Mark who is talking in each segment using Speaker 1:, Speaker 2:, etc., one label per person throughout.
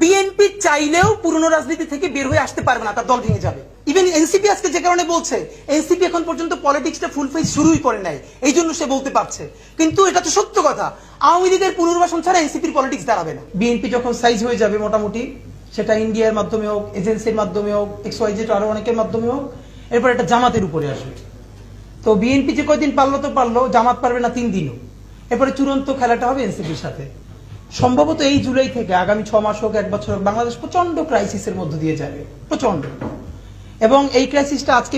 Speaker 1: BNP চাইলেও পুরনো রাজনীতি থেকে বের হয়ে আসতে পারবে না, তার দল ভেঙে যাবে। ইভেন এনসিপি আজকে যে কারণে বলছে, এনসিপি এখন পর্যন্ত পলিটিক্সটা ফুল ফেজ শুরুই করে নাই, এই জন্য সে বলতে পারছে। কিন্তু এটা তো সত্য কথা, আওয়ামী লীগের পুনর্বাসন ছাড়া এনসিপির পলিটিক্স দাঁড়াবে না। বিএনপি যখন সাইজ হয়ে যাবে মোটামুটি, সেটা ইন্ডিয়ার মাধ্যমে হোক, এজেন্সির মাধ্যমে হোক, XYZ আরো অনেকের মাধ্যমে হোক, এরপর এটা জামাতের উপরে আসবে। তো বিএনপি যে কয়দিন পারলো তো পারলো, জামাত পারবে না 3 দিনও। এরপরে চূড়ান্ত খেলাটা হবে এনসিপির সাথে। সম্ভবত এই জুলাই থেকে আগামী 6 মাস হোক, 1 বছর হোক, বাংলাদেশ প্রচন্ড ক্রাইসিসের মধ্য দিয়ে যাবে, প্রচন্ড। এবং এই ক্রাইসিসটা আজকে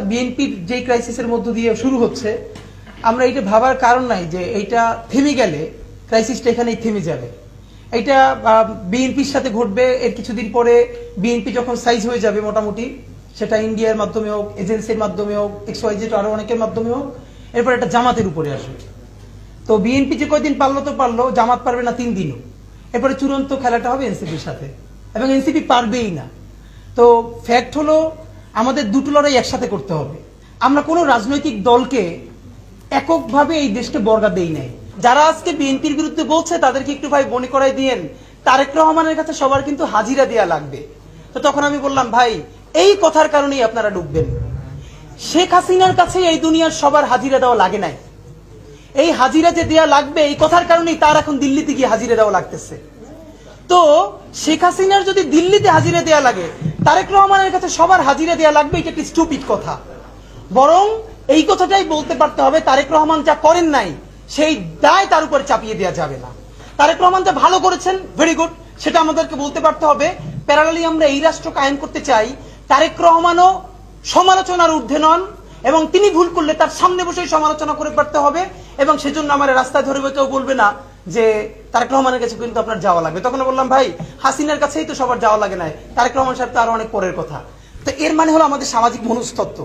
Speaker 1: বিএনপির যে ক্রাইসিসের মধ্য দিয়ে শুরু হচ্ছে, আমরা এটা ভাবার কারণ নাই যে এইটা থেমে গেলে ক্রাইসিসটা এখানেই থেমে যাবে। এটা বিএনপির সাথে ঘটবে এর কিছুদিন পরে। বিএনপি যখন সাইজ হয়ে যাবে মোটামুটি, সেটা ইন্ডিয়ার মাধ্যমে হোক, এজেন্সির মাধ্যমে হোক, XYZ আরো অনেকের মাধ্যমে হোক, এরপর এটা জামাতের উপরে আসবে। তো বিএনপি যে কয়দিন পারলো তো পারলো, জামাত পারবে না 3 দিনও। এরপরে চূড়ান্ত খেলাটা হবে এনসিপির সাথে, এবং এনসিপি পারবেই না। তো ফ্যাক্ট হলো আমাদের দুটো লড়াই একসাথে করতে হবে। আমরা কোনো রাজনৈতিক দলকে এককভাবে এই দেশকে বর্গা দেই নাই। যারা আজকে বিএনপির বিরুদ্ধে বলছে তাদেরকে একটু ভাই মনে করাই দিয়েন, তারেক রহমানের কাছে সবার কিন্তু হাজিরা দেয়া লাগবে। তো তখন আমি বললাম, ভাই এই কথার কারণেই আপনারা ডুববেন। শেখ হাসিনার কাছে এই দুনিয়ার সবার হাজিরা দেওয়া লাগে নাই। এই হাজিরা যে দেয়া লাগবে এই কথার কারণেই তার এখন দিল্লিতে গিয়ে হাজিরা দেওয়া লাগতেছে। তো শেখ হাসিনার যদি দিল্লিতে হাজিরা দেয়া লাগে, তারেক রহমানের কাছে সবার হাজিরা দেয়া লাগবে, এটা একটি স্টুপিড কথা। বরং এই কথাটাই বলতে পারতে হবে, তারেক রহমান যা করেন নাই সেই দায় তার উপর চাপিয়ে দেওয়া যাবে না। তারেক রহমান যা ভালো করেছেন, ভেরি গুড, সেটা আমাদেরকে বলতে পারতে হবে। প্যারালালি আমরা এই রাষ্ট্র কায়েম করতে চাই, তারেক রহমানও সমালোচনার ঊর্ধ্বে নন, এবং তিনি ভুল করলে তার সামনে বসেই সমালোচনা করে পারতে হবে। এবং সেজন্য আমার রাস্তায় ধরে কেউ বলবে না যে তারেক রহমানের কাছে কিন্তু আপনার যাওয়া লাগবে। তখন বললাম, ভাই হাসিনার কাছেই তো সবার যাওয়া লাগে নাই, তারেক রহমান সাহেব তো আরো অনেক পরের কথা। তো এর মানে হলো আমাদের সামাজিক মনস্তত্ত্ব।